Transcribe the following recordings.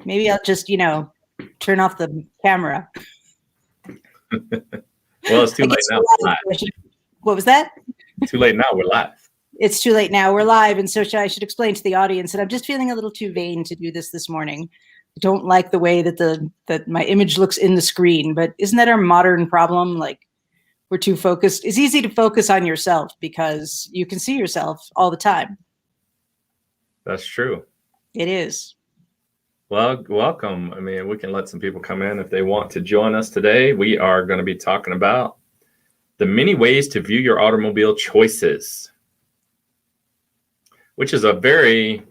Maybe I'll just, turn off the camera. Well, it's too late now. What was that? Too late now. We're live. It's too late now. We're live. And so I should explain to the audience that I'm just feeling a little too vain to do this morning. I don't like the way that my image looks in the screen, but isn't that our modern problem? Like, we're too focused. It's easy to focus on yourself because you can see yourself all the time. That's true. It is. Well, welcome. I mean, we can let some people come in if they want to join us today. We are going to be talking about the many ways to view your automobile choices, which is a very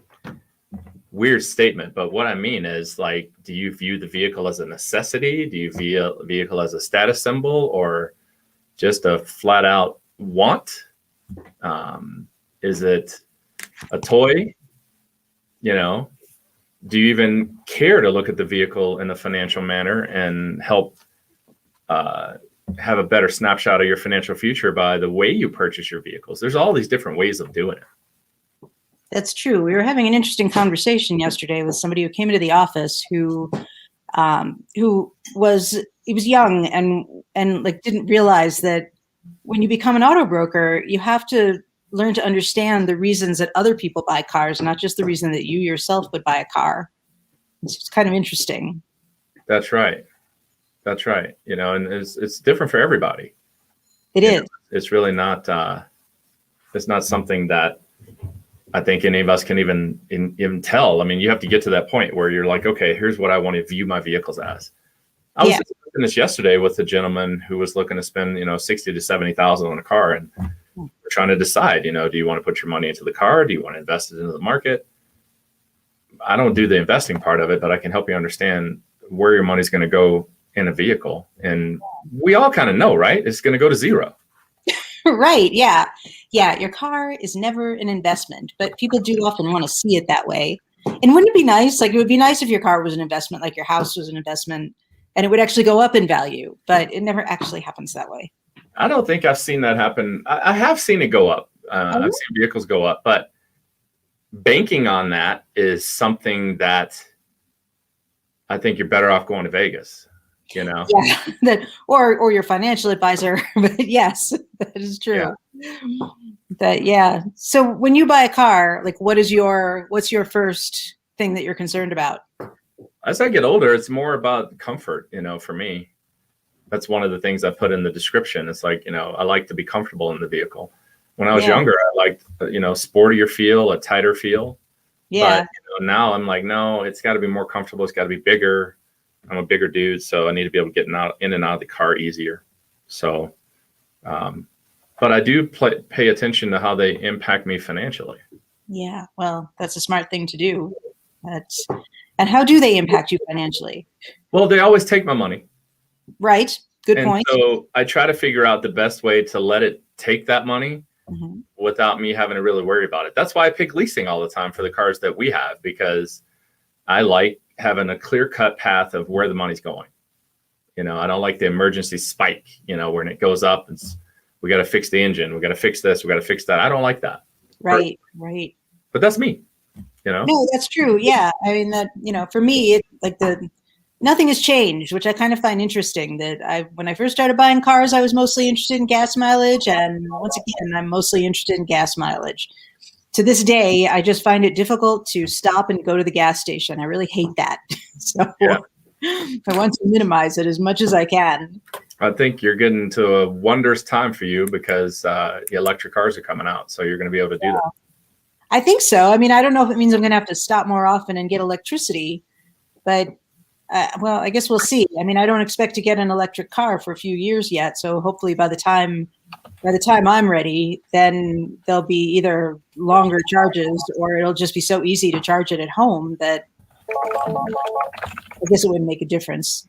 weird statement. But what I mean is, like, do you view the vehicle as a necessity? Do you view a vehicle as a status symbol or just a flat out want? Is it a toy? Do you even care to look at the vehicle in a financial manner and help have a better snapshot of your financial future by the way you purchase your vehicles? There's all these different ways of doing it. That's true. We were having an interesting conversation yesterday with somebody who came into the office who was young and like didn't realize that when you become an auto broker, you have to learn to understand the reasons that other people buy cars, not just the reason that you yourself would buy a car. It's kind of interesting. That's right. And it's different for everybody. It is. It's really not. It's not something that I think any of us can even tell. I mean, you have to get to that point where you're like, okay, here's what I want to view my vehicles as. I was discussing this yesterday with a gentleman who was looking to spend, $60,000 to $70,000 on a car, and we're trying to decide, do you want to put your money into the car? Do you want to invest it into the market? I don't do the investing part of it, but I can help you understand where your money's going to go in a vehicle. And we all kind of know, right? It's going to go to zero. Right. Yeah. Yeah. Your car is never an investment, but people do often want to see it that way. And wouldn't it be nice? Like, it would be nice if your car was an investment, like your house was an investment, and it would actually go up in value, but it never actually happens that way. I don't think I've seen that happen. I have seen it go up. I've seen vehicles go up, but banking on that is something that I think you're better off going to Vegas, Yeah, or your financial advisor. But yes, that is true. Yeah. So when you buy a car, like, what's your first thing that you're concerned about? As I get older, it's more about comfort, for me. That's one of the things I put in the description. It's like, I like to be comfortable in the vehicle. When I was younger, I liked, sportier feel, a tighter feel. Yeah. But now I'm like, no, it's got to be more comfortable. It's got to be bigger. I'm a bigger dude, so I need to be able to get in and out of the car easier. So, but I do pay attention to how they impact me financially. Yeah. Well, that's a smart thing to do. And how do they impact you financially? Well, they always take my money. Right. Good point. So I try to figure out the best way to let it take that money without me having to really worry about it. That's why I pick leasing all the time for the cars that we have, because I like having a clear-cut path of where the money's going. I don't like the emergency spike, when it goes up, we got to fix the engine. We got to fix this. We got to fix that. I don't like that. Right. But that's me, No, that's true. Yeah. I mean, that, for me, nothing has changed, which I kind of find interesting. That when I first started buying cars, I was mostly interested in gas mileage. And once again, I'm mostly interested in gas mileage. To this day, I just find it difficult to stop and go to the gas station. I really hate that. So I want to minimize it as much as I can. I think you're getting to a wondrous time for you because the electric cars are coming out. So you're going to be able to do that. I think so. I mean, I don't know if it means I'm going to have to stop more often and get electricity, but well, I guess we'll see. I mean, I don't expect to get an electric car for a few years yet. So hopefully by the time I'm ready, then there'll be either longer charges or it'll just be so easy to charge it at home that I guess it wouldn't make a difference.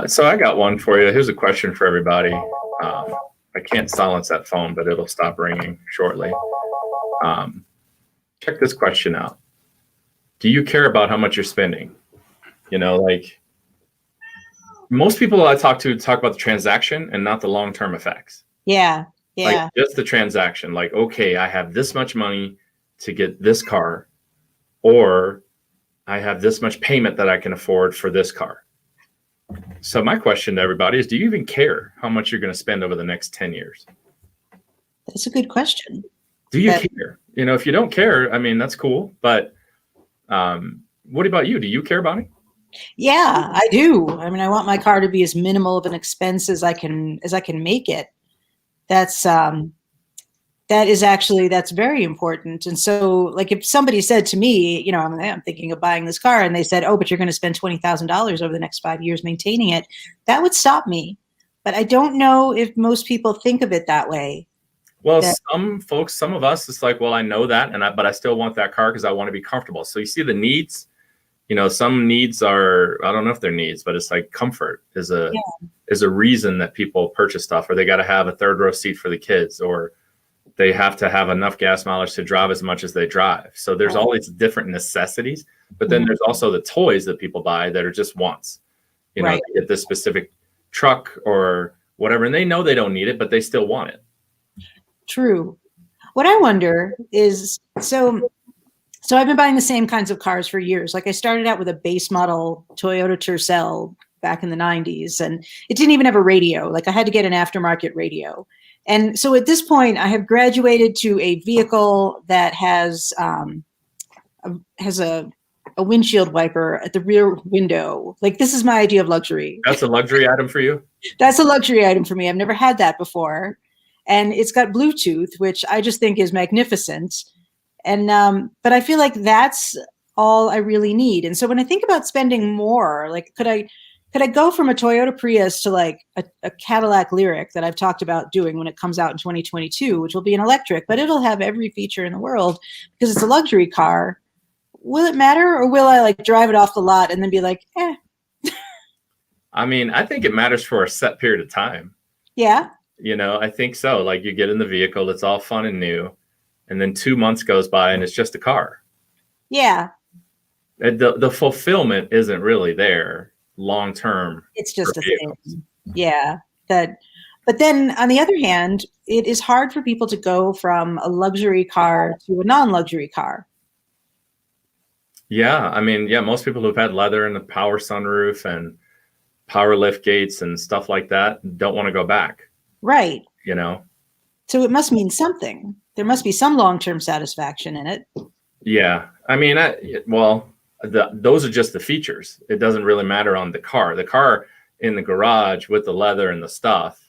So I got one for you. Here's a question for everybody. I can't silence that phone, but it'll stop ringing shortly. Check this question out. Do you care about how much you're spending? Like, most people I talk to talk about the transaction and not the long-term effects. Yeah. Like, just the transaction. Like, okay, I have this much money to get this car, or I have this much payment that I can afford for this car. So my question to everybody is, do you even care how much you're going to spend over the next 10 years? That's a good question. Do you care? You know, if you don't care, I mean, that's cool. But what about you? Do you care, Bonnie? Yeah, I do. I mean, I want my car to be as minimal of an expense as I can make it. That's that's very important. And so, like, if somebody said to me, you know, I'm thinking of buying this car, and they said, "Oh, but you're going to spend $20,000 over the next 5 years maintaining it," that would stop me. But I don't know if most people think of it that way. Well, some folks, some of us, it's like, well, I know that, but I still want that car because I want to be comfortable. So you see the needs, you know, some needs are, I don't know if they're needs, but it's like comfort is a reason that people purchase stuff, or they got to have a third row seat for the kids, or they have to have enough gas mileage to drive as much as they drive. So there's all these different necessities, but then there's also the toys that people buy that are just wants, you know, they get this specific truck or whatever, and they know they don't need it, but they still want it. True. What I wonder is, so I've been buying the same kinds of cars for years. Like, I started out with a base model Toyota Tercel back in the 90s, and it didn't even have a radio. Like, I had to get an aftermarket radio. And so at this point, I have graduated to a vehicle that has a windshield wiper at the rear window. Like, this is my idea of luxury. That's a luxury item for you? That's a luxury item for me. I've never had that before. And it's got Bluetooth, which I just think is magnificent. And but I feel like that's all I really need. And so when I think about spending more, like, could I go from a Toyota Prius to like a Cadillac Lyriq that I've talked about doing when it comes out in 2022, which will be an electric, but it'll have every feature in the world because it's a luxury car. Will it matter, or will I like drive it off the lot and then be like, eh? I mean, I think it matters for a set period of time. Yeah. You know, I think so. Like, you get in the vehicle, it's all fun and new, and then 2 months goes by and it's just a car. Yeah. The fulfillment isn't really there long term. It's just a thing. Yeah. But then on the other hand, it is hard for people to go from a luxury car to a non-luxury car. Yeah. I mean, yeah, most people who've had leather and the power sunroof and power lift gates and stuff like that don't want to go back. Right. You know? So it must mean something. There must be some long-term satisfaction in it. Yeah. I mean, those are just the features. It doesn't really matter on the car. The car in the garage with the leather and the stuff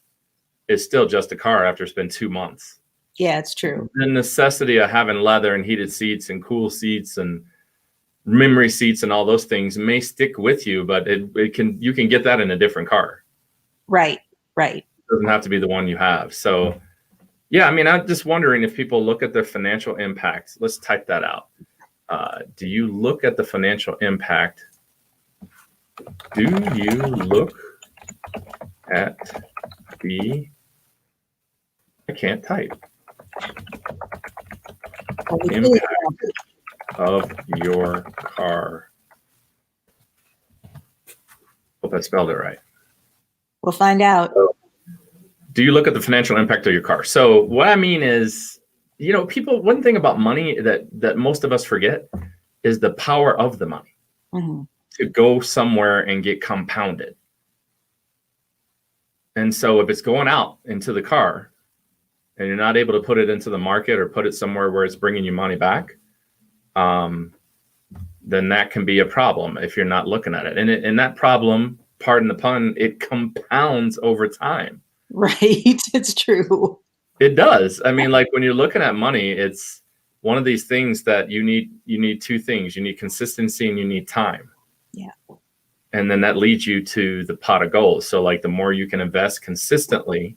is still just a car after it's been 2 months. Yeah, it's true. The necessity of having leather and heated seats and cool seats and memory seats and all those things may stick with you, but you can get that in a different car. Right. Right. It doesn't have to be the one you have. So yeah, I mean, I'm just wondering if people look at their financial impact. Let's type that out. Do you look at the financial impact? Do you look at the, I can't type, impact of your car? Hope I spelled it right. We'll find out. Do you look at the financial impact of your car? So what I mean is, you know, one thing about money that most of us forget is the power of the money to go somewhere and get compounded. And so if it's going out into the car and you're not able to put it into the market or put it somewhere where it's bringing you money back, then that can be a problem if you're not looking at it. And that problem, pardon the pun, it compounds over time. Right. It's true. It does. I mean, like, when you're looking at money, it's one of these things that you need two things. You need consistency and you need time. Yeah. And then that leads you to the pot of gold. So like, the more you can invest consistently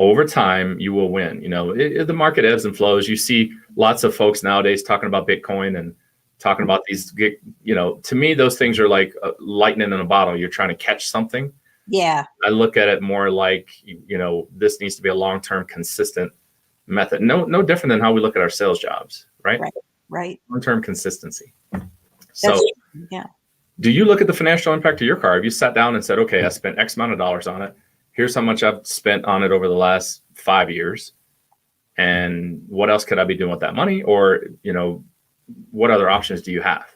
over time, you will win. You know, the market ebbs and flows. You see lots of folks nowadays talking about Bitcoin and talking about these, you know, to me, those things are like lightning in a bottle. You're trying to catch something. Yeah. I look at it more like, you know, this needs to be a long-term consistent method. No different than how we look at our sales jobs, right? Right. Long-term consistency. So, yeah. Do you look at the financial impact of your car? Have you sat down and said, okay, I spent X amount of dollars on it. Here's how much I've spent on it over the last 5 years. And what else could I be doing with that money? Or, what other options do you have?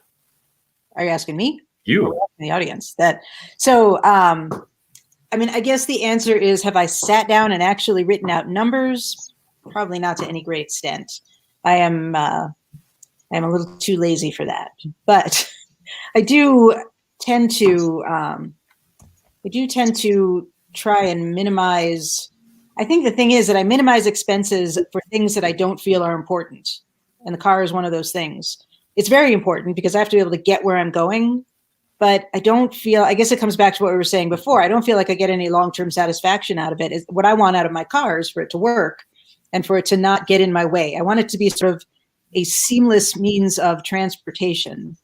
Are you asking me? You. In the audience. I guess the answer is, have I sat down and actually written out numbers? Probably not to any great extent. I am a little too lazy for that, but I do tend to try and minimize. I think the thing is that I minimize expenses for things that I don't feel are important. And the car is one of those things. It's very important because I have to be able to get where I'm going, but I guess it comes back to what we were saying before. I don't feel like I get any long-term satisfaction out of it. What I want out of my car is for it to work and for it to not get in my way. I want it to be sort of a seamless means of transportation.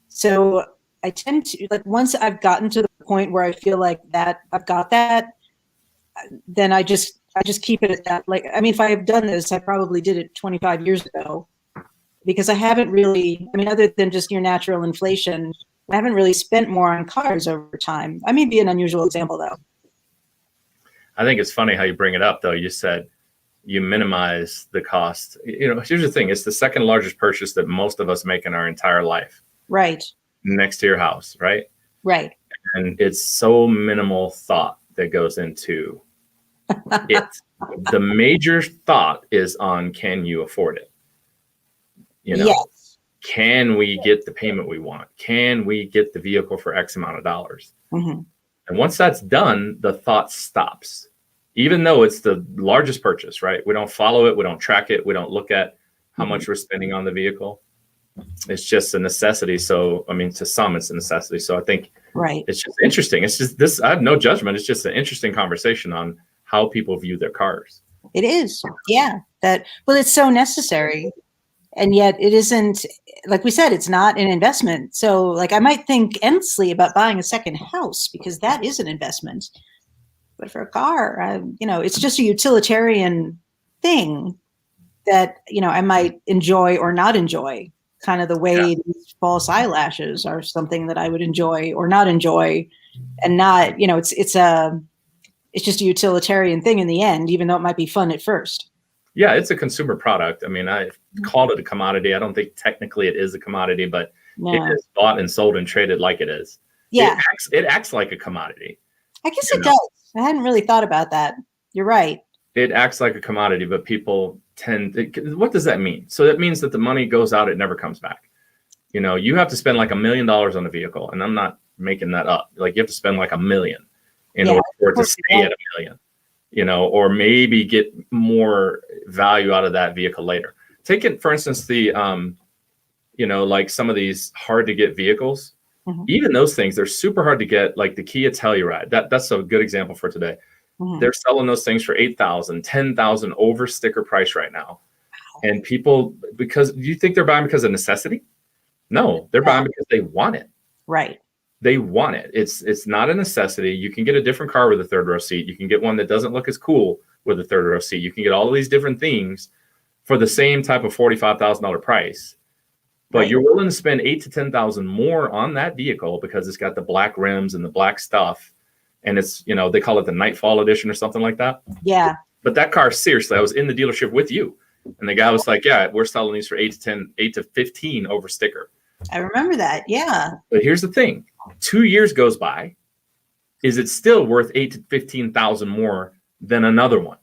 So I tend to, like, once I've gotten to the point where I feel like that I've got that, then I just keep it at that. Like, if I have done this, I probably did it 25 years ago, because I haven't really, other than just your natural inflation, I haven't really spent more on cars over time. I may be an unusual example, though. I think it's funny how you bring it up, though. You said you minimize the cost. Here's the thing. It's the second largest purchase that most of us make in our entire life. Right. Next to your house, right? Right. And it's so minimal thought that goes into it. The major thought is on, can you afford it? Yes. Can we get the payment we want? Can we get the vehicle for X amount of dollars? Mm-hmm. And once that's done, the thought stops. Even though it's the largest purchase, right? We don't follow it. We don't track it. We don't look at how much we're spending on the vehicle. It's just a necessity. So, to some, it's a necessity. So I think it's just interesting. It's just this, I have no judgment. It's just an interesting conversation on how people view their cars. It is. Yeah. It's so necessary. And yet it isn't, like we said, it's not an investment. So, like, I might think endlessly about buying a second house because that is an investment. But for a car, it's just a utilitarian thing that, I might enjoy or not enjoy. Kind of the way these false eyelashes are something that I would enjoy or not enjoy, and not, it's just a utilitarian thing in the end, even though it might be fun at first. Yeah, it's a consumer product. I called it a commodity. I don't think technically it is a commodity, but it is bought and sold and traded like it is. Yeah. It acts like a commodity. I guess it does. I hadn't really thought about that. You're right. It acts like a commodity, but people what does that mean? So that means that the money goes out, it never comes back. You have to spend like $1 million on a vehicle, and I'm not making that up. Like, you have to spend like $1 million in order for it to stay at $1 million, or maybe get more value out of that vehicle later. Take it, for instance, the, like some of these hard to get vehicles, even those things, they're super hard to get, like the Kia Telluride. That's a good example for today. They're selling those things for $8,000, $10,000 over sticker price right now. And people, because you think they're buying because of necessity? No, they're buying because they want it. Right. They want it. It's not a necessity. You can get a different car with a third row seat. You can get one that doesn't look as cool with a third row seat. You can get all of these different things for the same type of $45,000 price. But you're willing to spend $8,000 to $10,000 more on that vehicle because it's got the black rims and the black stuff. And it's, they call it the Nightfall edition or something like that. Yeah. But that car, seriously, I was in the dealership with you. And the guy was like, yeah, we're selling these for $8 to $15 over sticker. I remember that. Yeah. But here's the thing. 2 years goes by. Is it still worth $8,000 to $15,000 more than another one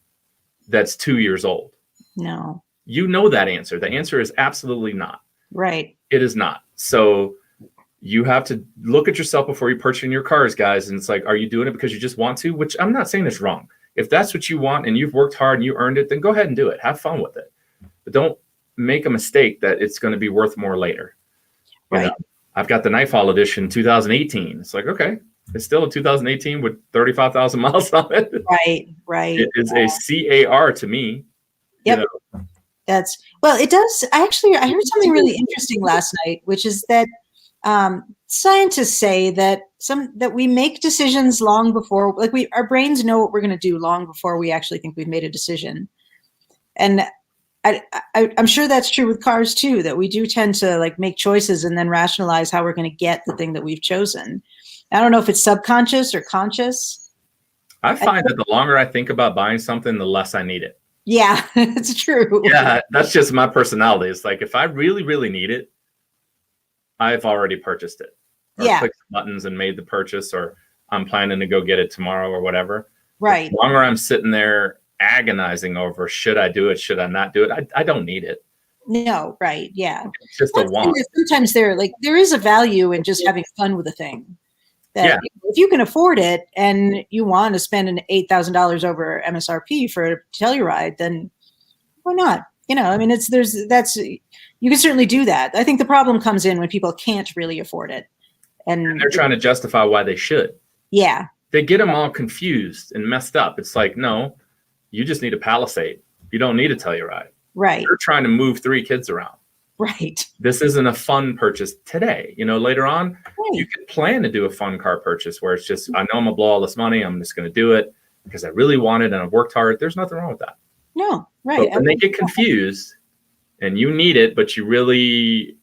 that's 2 years old? No. You know that answer. The answer is absolutely not. Right. It is not. So you have to look at yourself before you purchase your cars, guys. And it's like, are you doing it because you just want to? Which I'm not saying is wrong. If that's what you want and you've worked hard and you earned it, then go ahead and do it. Have fun with it. But don't make a mistake that it's going to be worth more later. Right. I've got the Nightfall edition 2018. It's like, okay, it's still a 2018 with 35,000 miles on it. Right. It is a CAR to me. Yep. It does. I heard something really interesting last night, which is that scientists say that we make decisions long before, like, our brains know what we're going to do long before we actually think we've made a decision. And I'm sure that's true with cars too, that we do tend to, like, make choices and then rationalize how we're going to get the thing that we've chosen. I don't know if it's subconscious or conscious. I find that the longer I think about buying something, the less I need it. Yeah, it's true. Yeah, that's just my personality. It's like if I really, really need it, I've already purchased it or Yeah, clicked buttons and made the purchase, or I'm planning to go get it tomorrow or whatever. But right. the longer I'm sitting there agonizing over should I do it, should I not do it, I don't need it. No, right. Yeah. It's just a That's the thing want. is sometimes there is a value in just having fun with a thing. That Yeah. if you can afford it and you want to spend an $8,000 over MSRP for a Telluride, then why not? I mean, you can certainly do that. I think the problem comes in when people can't really afford it. And they're trying to justify why they should. Yeah. They get them all confused and messed up. It's like, no, you just need a Palisade. You don't need a Telluride. Right. You're trying to move 3 kids around. Right. This isn't a fun purchase today. Later on, Right. you can plan to do a fun car purchase where it's just, I know I'm going to blow all this money. I'm just going to do it because I really want it and I've worked hard. There's nothing wrong with that. No, right. But when they get confused and you need it, but you really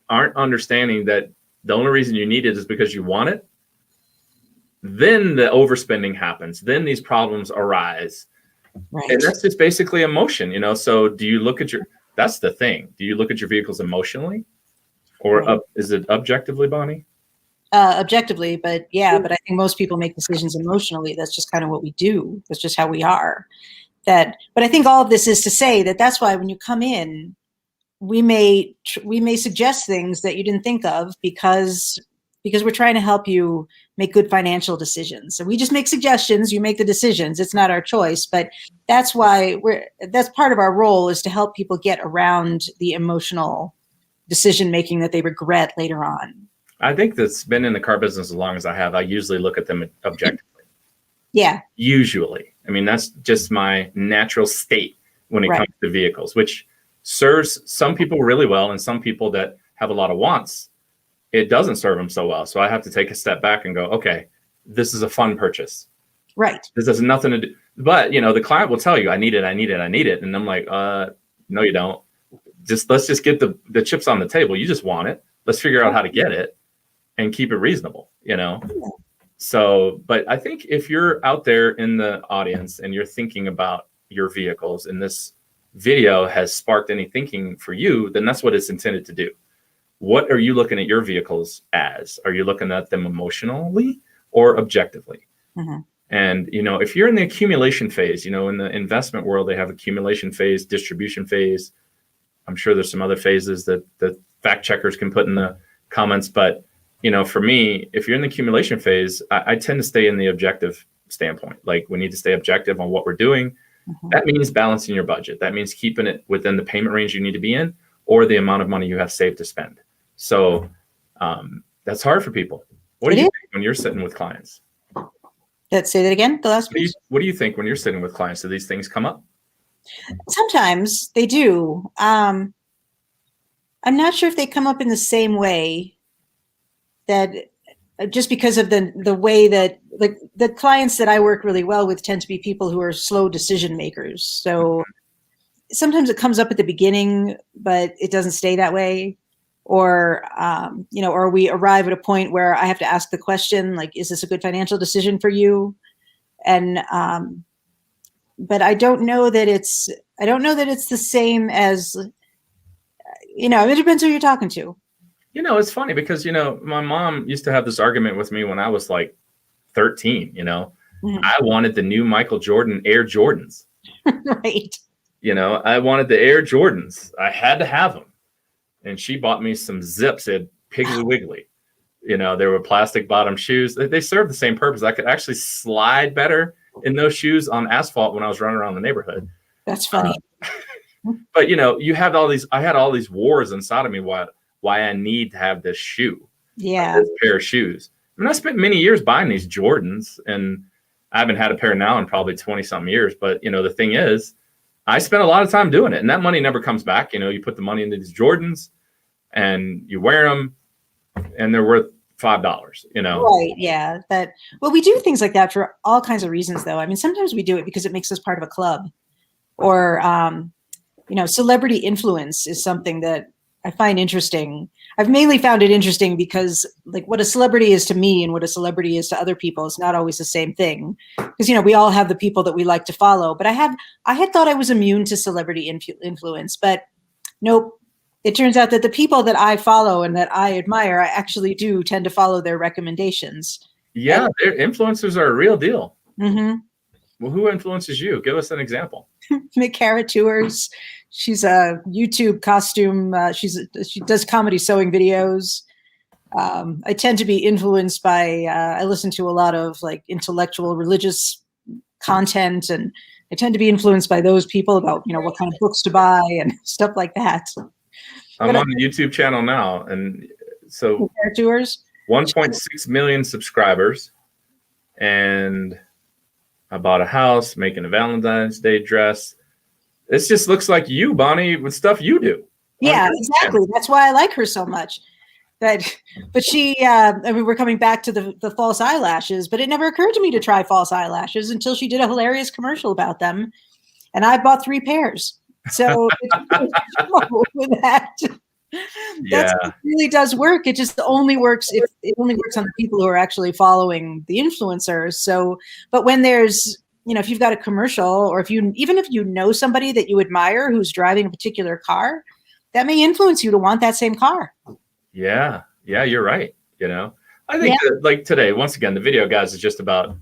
aren't understanding that the only reason you need it is because you want it, then the overspending happens. Then these problems arise. Right. And that's just basically emotion, So do you look at that's the thing. Do you look at your vehicles emotionally or Right. is it objectively, Bonnie? Objectively, but I think most people make decisions emotionally. That's just kind of what we do. That's just how we are. But I think all of this is to say that that's why when you come in, we may suggest things that you didn't think of because we're trying to help you make good financial decisions. So we just make suggestions, you make the decisions. It's not our choice, but that's why that's part of our role is to help people get around the emotional decision making that they regret later on. I think that's been in the car business as long as I have. I usually look at them objectively. Yeah. Usually. I mean, that's just my natural state when it comes to vehicles, which serves some people really well and some people that have a lot of wants. It doesn't serve them so well. So I have to take a step back and go, okay, this is a fun purchase. Right. This has nothing to do. But, the client will tell you, I need it. And I'm like, no, you don't. Let's just get the chips on the table. You just want it. Let's figure out how to get it and keep it reasonable, Yeah. So, but I think if you're out there in the audience and you're thinking about your vehicles and this video has sparked any thinking for you, then that's what it's intended to do. What are you looking at your vehicles as? Are you looking at them emotionally or objectively? Mm-hmm. And, if you're in the accumulation phase, in the investment world, they have accumulation phase, distribution phase. I'm sure there's some other phases that the fact checkers can put in the comments. But, for me, if you're in the accumulation phase, I tend to stay in the objective standpoint. Like we need to stay objective on what we're doing. Mm-hmm. That means balancing your budget. That means keeping it within the payment range you need to be in or the amount of money you have saved to spend. So that's hard for people. What do you think when you're sitting with clients? Let's say that again, the last piece. What do you think when you're sitting with clients? Do these things come up? Sometimes they do. I'm not sure if they come up in the same way that just because of the way that like the clients that I work really well with tend to be people who are slow decision makers. So sometimes it comes up at the beginning, but it doesn't stay that way. Or, or we arrive at a point where I have to ask the question, like, is this a good financial decision for you? And, but I don't know that it's the same as, it depends who you're talking to. It's funny because, my mom used to have this argument with me when I was like 13, mm-hmm. I wanted the new Michael Jordan Air Jordans. Right. I wanted the Air Jordans. I had to have them. And she bought me some Zips at Piggly Wiggly. They were plastic bottom shoes. They served the same purpose. I could actually slide better in those shoes on asphalt when I was running around the neighborhood. That's funny. But, you have I had all these wars inside of me why I need to have this shoe. Yeah. This pair of shoes. I mean, I spent many years buying these Jordans and I haven't had a pair now in probably 20 something years. But, the thing is, I spent a lot of time doing it and that money never comes back. You put the money into these Jordans and you wear them and they're worth $5, Right. Yeah. We do things like that for all kinds of reasons though. I mean, sometimes we do it because it makes us part of a club or, celebrity influence is something that I find interesting. I've mainly found it interesting because like what a celebrity is to me and what a celebrity is to other people is not always the same thing. Because, we all have the people that we like to follow, but I had thought I was immune to celebrity influence, but nope. It turns out that the people that I follow and that I admire, I actually do tend to follow their recommendations. Yeah, their influencers are a real deal. Mm-hmm. Well, who influences you? Give us an example. Micara Tours. She's a YouTube costume. She does comedy sewing videos. I tend to be influenced by. I listen to a lot of like intellectual, religious content, and I tend to be influenced by those people about what kind of books to buy and stuff like that. I'm on the YouTube channel now, and so Micara Tours. 1.6 million subscribers, and I bought a house, making a Valentine's Day dress. This just looks like you, Bonnie, with stuff you do. Yeah, exactly. That's why I like her so much. But she, we're coming back to the false eyelashes, but it never occurred to me to try false eyelashes until she did a hilarious commercial about them. And I bought 3 pairs. So with that, it really does work. It just only works on the people who are actually following the influencers. So, but when there's, if you've got a commercial or if you know somebody that you admire who's driving a particular car, that may influence you to want that same car. Yeah, you're right. I think that, like today, once again, the video, guys, is just about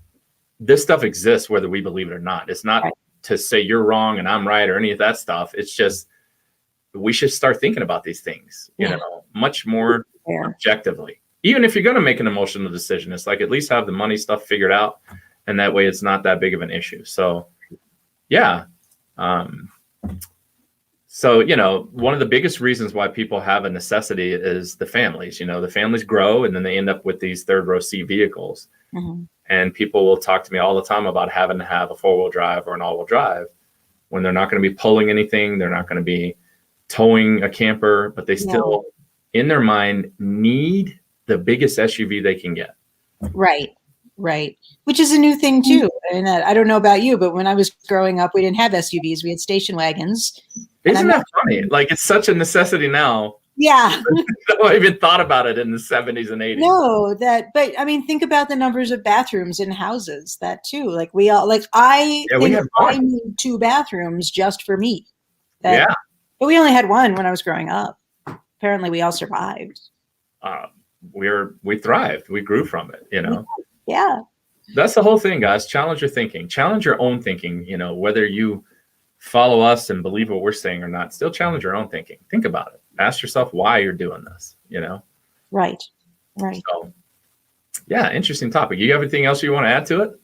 this stuff exists whether we believe it or not. It's not to say you're wrong and I'm right or any of that stuff. It's just we should start thinking about these things, much more objectively. Even if you're going to make an emotional decision, it's like at least have the money stuff figured out, and that way it's not that big of an issue. So, yeah. So, one of the biggest reasons why people have a necessity is the families. The families grow and then they end up with these third row seat vehicles. Mm-hmm. And people will talk to me all the time about having to have a 4-wheel drive or an all-wheel drive when they're not going to be pulling anything. They're not going to be towing a camper, but they still, in their mind, need the biggest SUV they can get. Right. Which is a new thing too. And I don't know about you, but when I was growing up, we didn't have SUVs. We had station wagons. Isn't that funny? Like it's such a necessity now. Yeah. I even thought about it in the 70s and 80s. No, but I mean, think about the numbers of bathrooms in houses. That too. Like I need 2 bathrooms just for me. But we only had 1 when I was growing up. Apparently we all survived. We thrived. We grew from it, Yeah. That's the whole thing, guys. Challenge your thinking. Challenge your own thinking. Whether you follow us and believe what we're saying or not, still challenge your own thinking. Think about it. Ask yourself why you're doing this, Right. So, yeah, interesting topic. You have anything else you want to add to it?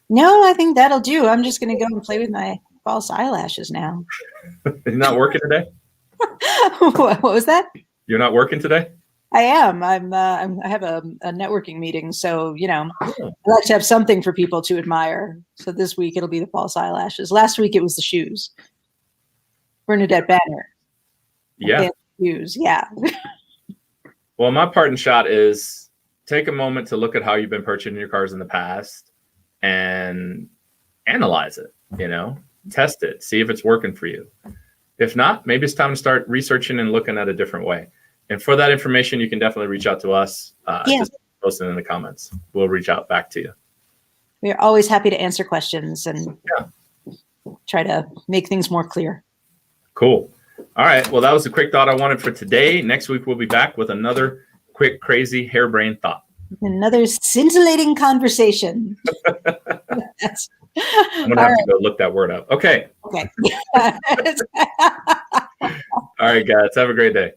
No, I think that'll do. I'm just going to go and play with my false eyelashes now. You're not working today? What was that? You're not working today? I am. I have a networking meeting, so I like to have something for people to admire. So this week it'll be the false eyelashes. Last week it was the shoes. Bernadette Banner. Yeah. Shoes. Yeah. Well, my parting shot is take a moment to look at how you've been purchasing your cars in the past and analyze it. Test it, see if it's working for you. If not, maybe it's time to start researching and looking at a different way. And for that information, you can definitely reach out to us. Just post it in the comments. We'll reach out back to you. We're always happy to answer questions and try to make things more clear. Cool. All right. Well, that was the quick thought I wanted for today. Next week, we'll be back with another quick, crazy, harebrained thought. Another scintillating conversation. I'm going to have to go look that word up. Okay. Okay. All right, guys. Have a great day.